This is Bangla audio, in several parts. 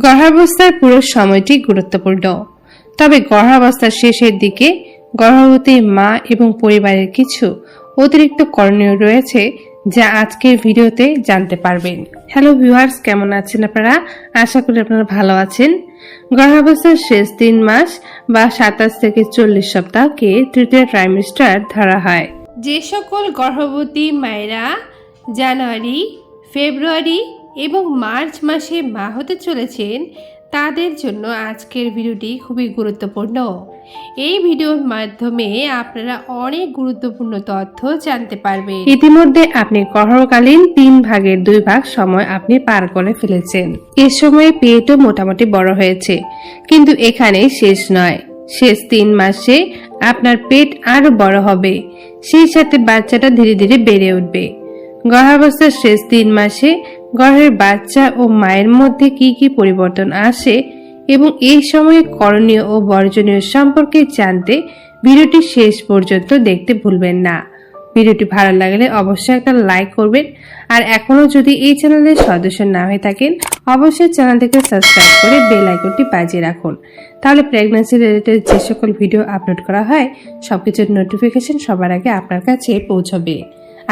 গর্ভাবস্থার পুরো সময়টি গুরুত্বপূর্ণ, তবে গর্ভাবস্থার শেষের দিকে গর্ভবতী মা এবং পরিবারের কিছু অতিরিক্ত করণীয় রয়েছে যা আজকের ভিডিওতে জানতে পারবেন। হ্যালো ভিউয়ার্স, কেমন আছেন আপনারা? আশা করি আপনারা ভালো আছেন। গর্ভাবস্থার শেষ 3 মাস বা 27 থেকে 40 সপ্তাহকে তৃতীয় ট্রাইমেস্টার ধরা হয়। যে সকল গর্ভবতী মায়েরা জানুয়ারি, ফেব্রুয়ারি এবং মার্চ মাসে মা হতে চলেছেন তাদের জন্য আজকের ভিডিওটি খুবই গুরুত্বপূর্ণ। এই ভিডিওর মাধ্যমে আপনারা অনেক গুরুত্বপূর্ণ তথ্য জানতে পারবেন। ইতিমধ্যে আপনি গর্ভকালীন 3 ভাগের 2 ভাগ সময় আপনি পার করে ফেলেছেন। এ সময়ে পেটও মোটামুটি বড় হয়েছে, কিন্তু এখানেই শেষ নয়। শেষ 3 মাসে আপনার পেট আরো বড় হবে, সেই সাথে বাচ্চাটা ধীরে ধীরে বেড়ে উঠবে। গর্ভাবস্থার শেষ 3 মাসে গর্ভের বাচ্চা ও মায়ের মধ্যে কি কি পরিবর্তন আসে এবং এই সময়ে করণীয় ও বর্জনীয় সম্পর্কে জানতে ভিডিওটি শেষ পর্যন্ত দেখতে ভুলবেন না। ভিডিওটি ভালো লাগলে অবশ্যই একটা লাইক করবেন, আর এখনো যদি এই চ্যানেলের সদস্য না হয়ে থাকেন অবশ্যই চ্যানেলটিকে সাবস্ক্রাইব করে বেল আইকনটি বাজিয়ে রাখুন, তাহলে প্রেগন্যান্সি রিলেটেড যে সকল ভিডিও আপলোড করা হয় সবকিছুর নোটিফিকেশন সবার আগে আপনার কাছে পৌঁছবে।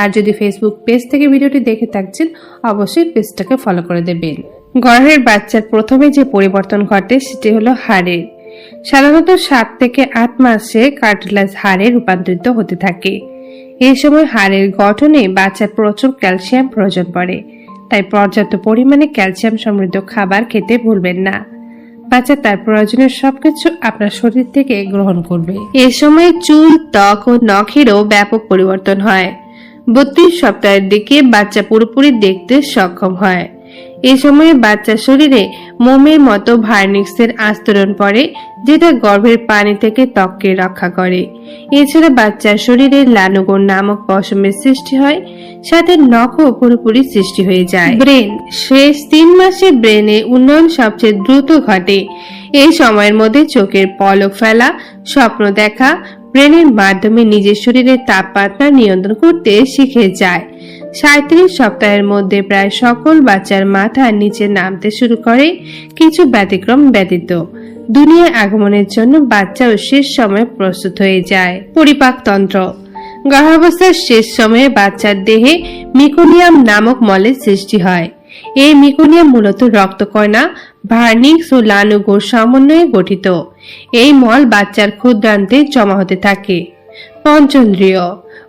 আর যদি ফেসবুক পেজ থেকে ভিডিওটি দেখে থাকছেন অবশ্যই পেজটাকে ফলো করে দেবেন। গর্ভের বাচ্চার প্রথমে যে পরিবর্তন ঘটে সেটি হলো হাড়ের। সাধারণত 7 থেকে 8 মাসে কার্টিলেজ হাড়ে রূপান্তরিত হতে থাকে। এই সময় হাড়ের গঠনে বাচ্চার প্রচুর ক্যালসিয়াম প্রয়োজন পড়ে, তাই পর্যাপ্ত পরিমাণে ক্যালসিয়াম সমৃদ্ধ খাবার খেতে ভুলবেন না। বাচ্চা তার প্রয়োজনীয় সবকিছু আপনার শরীর থেকে গ্রহণ করবে। এই সময় চুল, ত্বক ও নখেরও ব্যাপক পরিবর্তন হয়। 32 সপ্তাহের দিকে বাচ্চা পুরোপুরি দেখতে সক্ষম হয়। এই সময়ে বাচ্চার শরীরে মোমের মতো ভার্নিক্সের আস্তরণ পড়ে, যেটা গর্ভের পানি থেকে ত্বককে রক্ষা করে। এছাড়া বাচ্চার শরীরে লানুগোন নামক পশমের সৃষ্টি হয়, সাথে নখও পুরোপুরি সৃষ্টি হয়ে যায়। ব্রেন, শেষ 3 মাসে ব্রেনে উন্নয়ন সবচেয়ে দ্রুত ঘটে। এই সময়ের মধ্যে চোখের পলক ফেলা, স্বপ্ন দেখা, ব্রেনের মাধ্যমে নিজের শরীরের তাপমাত্রা নিয়ন্ত্রণ করতে শিখে যায়। 37 সপ্তাহের মধ্যে প্রায় সকল বাচ্চার মাথা নিচে নামতে শুরু করে, কিছু ব্যতিক্রম ব্যতীত। দুনিয়ায় আগমনের জন্য বাচ্চাও শেষ সময়ে প্রস্তুত হয়ে যায়। পরিপাকতন্ত্র, গর্ভাবস্থার শেষ সময়ে বাচ্চার দেহে মিকোনিয়াম নামক মলের সৃষ্টি হয়। এই মিকোনিয়াম মূলত রক্তকণা, ভার্নিক্স ও লানুগোর সমন্বয়ে গঠিত। এই মল বাচ্চার ক্ষুদ্রান্তে জমা হতে থাকে। পঞ্চেন্দ্রিয়,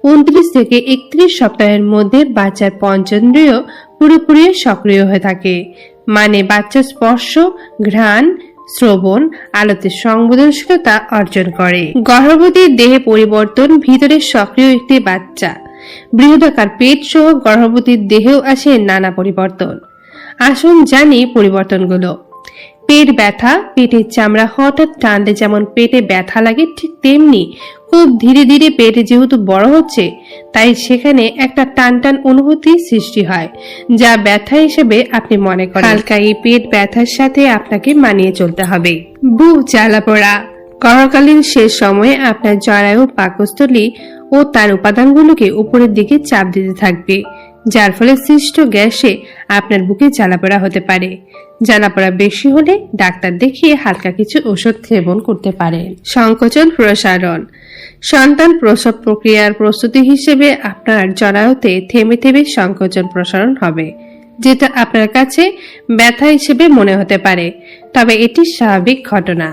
29 থেকে 31 সপ্তাহের মধ্যে বাচ্চার পঞ্চেন্দ্রিয় পুরোপুরি সক্রিয় হয়ে থাকে, মানে বাচ্চা স্পর্শ, ঘ্রাণ, শ্রবণ, আলোতে সংবেদনশীলতা অর্জন করে। গর্ভবতীর দেহে পরিবর্তন, ভিতরে সক্রিয় একটি বাচ্চা। বৃহদাকার পেট সহ গর্ভবতীর দেহেও আসে নানা পরিবর্তন। আসুন জানি পরিবর্তনগুলো। পেট ব্যথা, পেটের চামড়া হঠাৎ টানলে যেমন পেটে ব্যথা লাগে, ঠিক তেমনি খুব ধীরে ধীরে পেটে যেহেতু বড় হচ্ছে তাই সেখানে একটা টান টান অনুভূতি সৃষ্টি হয়, যা ব্যথা হিসেবে আপনি মনে করেন। হালকা এই পেট ব্যথার সাথে আপনাকে মানিয়ে চলতে হবে। বুক জ্বালা পোড়া, গর্ভকালীন শেষ সময়ে আপনার জরায়ু, পাকস্থলী ও তার উপাদানগুলোকে উপরের দিকে চাপ দিতে থাকবে, যার ফলে সৃষ্ট গ্যাসে আপনার বুকে জ্বালাপোড়া হতে পারে। জ্বালাপোড়া বেশি হলে ডাক্তার দেখিয়ে হালকা কিছু ওষুধ সেবন করতে পারেন। সংকোচন প্রসারণ, সন্তান প্রসব প্রক্রিয়ার প্রস্তুতি হিসেবে আপনার জরায়ুতে থেমে থেমে সংকোচন প্রসারণ হবে, যেটা আপনার কাছে ব্যথা হিসেবে মনে হতে পারে, তবে এটি স্বাভাবিক ঘটনা।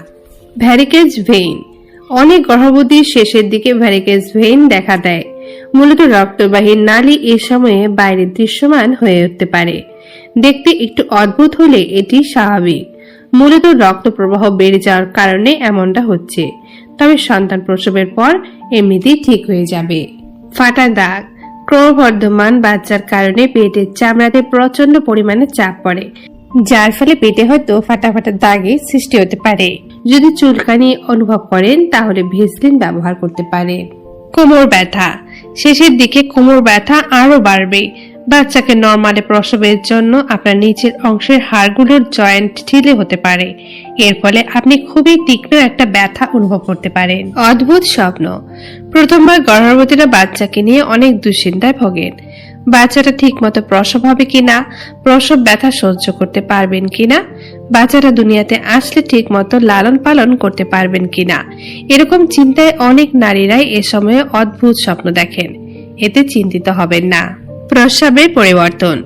ভ্যারিকেজ ভেইন, অনেক গর্ভবতীর শেষের দিকে ভ্যারিকেজ ভেইন দেখা দেয়। মূলত রক্তবাহী নালী এ সময়ে বাইরে দৃশ্যমান হয়ে উঠতে পারে। দেখতে একটু অদ্ভুত হলে এটি স্বাভাবিক। মূলত রক্ত প্রবাহ বেড়ে যাওয়ার কারণে এমনটা হচ্ছে, তবে সন্তান প্রসবের পর এমনিতেই ঠিক হয়ে যাবে। ফাটা দাগ, ক্রমবর্ধমান বাচ্চার কারণে পেটের চামড়াতে প্রচন্ড পরিমাণে চাপ পড়ে, যার ফলে পেটে হয়তো ফাটা ফাটা দাগের সৃষ্টি হতে পারে। যদি চুলকানি অনুভব করেন তাহলে ভেসলিন ব্যবহার করতে পারেন। কোমর ব্যথা, শেষের দিকে কোমর ব্যথা আরো বাড়বে। বাচ্চাকে নরমালে প্রসবের জন্য আপনার নিচের অংশের হাড়গুলোর জয়েন্ট ঢিলে হতে পারে, এর ফলে আপনি খুবই তীক্ষ্ণ একটা ব্যথা অনুভব করতে পারেন। অদ্ভুত স্বপ্ন, প্রথমবার গর্ভবতীরা বাচ্চাকে নিয়ে অনেক দুশ্চিন্তায় ভোগেন। বাচ্চাটা ঠিকমতো প্রসব হবে কিনা, প্রসব ব্যথা সহ্য করতে পারবেন কিনা, বাচ্চাটা দুনিয়াতে আসলে ঠিকমতো লালন পালন করতে পারবেন কিনা, এরকম চিন্তায় অনেক নারীরাই এ সময়ে অদ্ভুত স্বপ্ন দেখেন। এতে চিন্তিত হবেন না। প্রস্রাবের পরিবর্তন।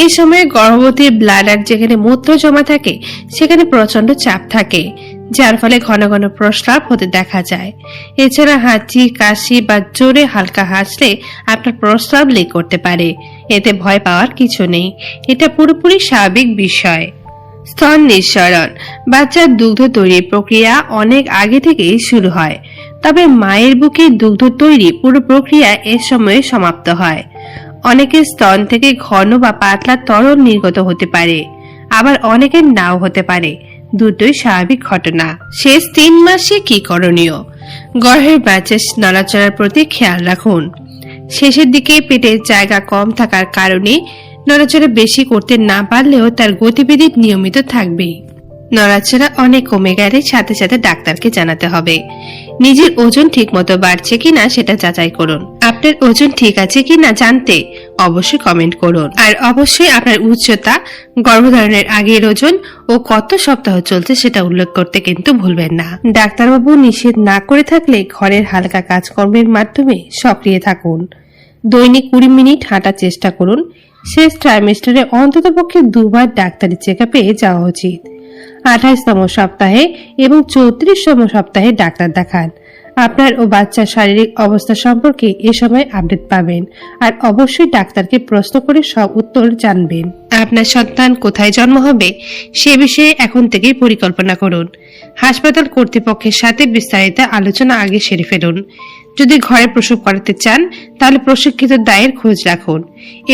এই সময়ে গর্ভবতীর ব্লাডার যেখানে মূত্র জমা থাকে সেখানে প্রচন্ড চাপ থাকে, যার ফলে ঘন ঘন প্রস্রাব হতে দেখা যায়। এছাড়া হাঁচি, কাশি বা জোরে হালকা হাসলে আপনার প্রস্রাব লিক করতে পারে। এতে ভয় পাওয়ার কিছু নেই, এটা পুরোপুরি স্বাভাবিক বিষয়। স্তন নিঃসরণ। বাচ্চার দুগ্ধ তৈরির প্রক্রিয়া অনেক আগে থেকেই শুরু হয়, তবে মায়ের বুকে দুগ্ধ তৈরি পুরো প্রক্রিয়া এ সময়ে সমাপ্ত হয়। অনেকের স্তন থেকে ঘন বা পাতলা তরল নির্গত হতে পারে, আবার অনেকের নাও হতে পারে। দুটোই স্বাভাবিক ঘটনা। শেষ 3 মাসে কি করণীয়? গর্ভের বাচ্চার নড়াচড়ার প্রতি খেয়াল রাখুন। শেষের দিকে পেটের জায়গা কম থাকার কারণে নড়াচড়া বেশি করতে না পারলেও তার গতিবিধি নিয়মিত থাকবেই। নড়াচড়া অনেক কমে গেলে সাথে সাথে ডাক্তারকে জানাতে হবে। নিজের ওজন ঠিকমতো বাড়ছে কিনা সেটা যাচাই করুন। আপনার ওজন ঠিক আছে কিনা জানতে অবশ্যই কমেন্ট করুন। আর অবশ্যই আপনার উচ্চতা, গর্ভধারণের আগের ওজন ও কত সপ্তাহ চলছে সেটা উল্লেখ করতে কিন্তু ভুলবেন না। ডাক্তারবাবু নিষেধ না করে থাকলে ঘরের হালকা কাজকর্মের মাধ্যমে সক্রিয় থাকুন। দৈনিক 20 মিনিট হাঁটার চেষ্টা করুন। শেষ ট্রাইমেস্টারে অন্ততপক্ষে 2 বার ডাক্তারি চেকআপে যাওয়া উচিত। 28তম সপ্তাহে এবং 34তম সপ্তাহে ডাক্তার দেখান। আপনার ও বাচ্চার শারীরিক অবস্থা সম্পর্কে এ সময় আপডেট পাবেন, আর অবশ্যই ডাক্তারকে প্রশ্ন করে সব উত্তর জানবেন। আপনার সন্তান কোথায় জন্ম হবে সে বিষয়ে এখন থেকেই পরিকল্পনা করুন। হাসপাতাল কর্তৃপক্ষের সাথে বিস্তারিত আলোচনা আগে সেরে ফেলুন। যদি ঘরে প্রসব করাতে চান তাহলে প্রশিক্ষিত দায়ের খোঁজ রাখুন,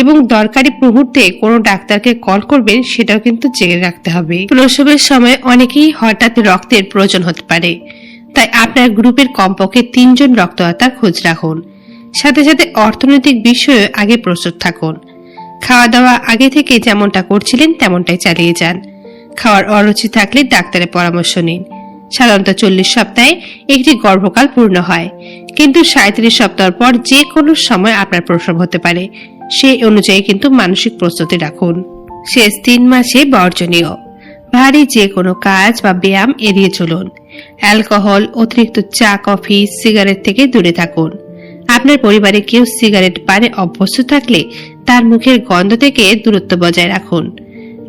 এবং দরকারি মুহূর্তে কোনো ডাক্তারকে কল করবেন সেটাও কিন্তু জেনে রাখতে হবে। প্রসবের সময় অনেকেই হঠাৎ রক্তের প্রয়োজন হতে পারে, তাই আপনার গ্রুপের কমপক্ষে 3 জন রক্তদাতার খোঁজ রাখুন। সাথে সাথে অর্থনৈতিক বিষয়ে আগে প্রস্তুত থাকুন। খাওয়া দাওয়া আগে থেকে যেমনটা করছিলেন তেমনটাই চালিয়ে যান। খাওয়ার অরুচি থাকলে ডাক্তারের পরামর্শ নিন। সাধারণত 40 সপ্তাহে একটি গর্ভকাল পূর্ণ হয়, কিন্তু 37 সপ্তাহ পর যে কোনো সময় আপনার প্রসব হতে পারে। সেই অনুযায়ী কিন্তু মানসিক প্রস্তুতি রাখুন। শেষ 3 মাসে বর্জনীয়। ভারী যে কোনো কাজ বা ব্যায়াম এড়িয়ে চলুন। অ্যালকোহল, অতিরিক্ত চা, কফি, সিগারেট থেকে দূরে থাকুন। আপনার পরিবারে কেউ সিগারেট পানে অভ্যস্ত থাকলে তার মুখের গন্ধ থেকে দূরত্ব বজায় রাখুন।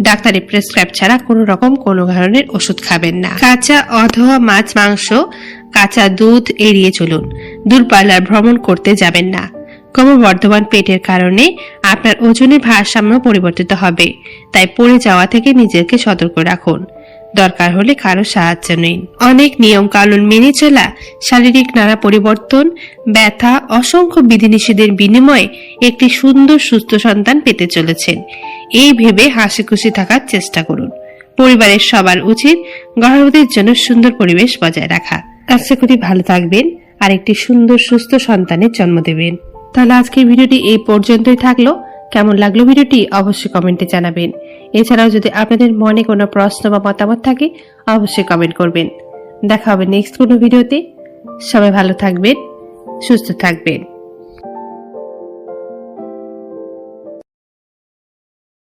ডাক্তারি প্রেসক্রাইব ছাড়া কোনো রকম কোনো ধরনের ওষুধ খাবেন না। কাঁচা অথবা মাছ, মাংস, কাঁচা দুধ এড়িয়ে চলুন। দূরপাল্লার ভ্রমণ করতে যাবেন না। ক্রমবর্ধমান পেটের কারণে আপনার ওজনের ভারসাম্য পরিবর্তিত হবে, তাই পড়ে যাওয়া থেকে নিজেকে সতর্ক রাখুন। দরকার হলে কারো সাহায্য নিন। অনেক নিয়ম কানুন মেনে চলা, শারীরিক নানা পরিবর্তন, ব্যথা, অসংখ্য বিধিনিষেধের বিনিময়ে একটি সুন্দর সুস্থ সন্তান পেতে চলেছেন, এই ভেবে হাসি খুশি থাকার চেষ্টা করুন। পরিবারের সবার উচিত গর্ভবতীর জন্য সুন্দর পরিবেশ বজায় রাখা। আশা করি ভালো থাকবেন আর একটি সুন্দর সুস্থ সন্তানের জন্ম দেবেন। তাহলে আজকের ভিডিওটি এই পর্যন্তই থাকলো। কেমন লাগলো ভিডিওটি অবশ্যই কমেন্টে জানাবেন। এছাড়াও যদি আপনাদের মনে কোনো প্রশ্ন বা মতামত থাকে অবশ্যই কমেন্ট করবেন। দেখা হবে নেক্সট কোনো ভিডিওতে। সবাই ভালো থাকবেন, সুস্থ থাকবেন।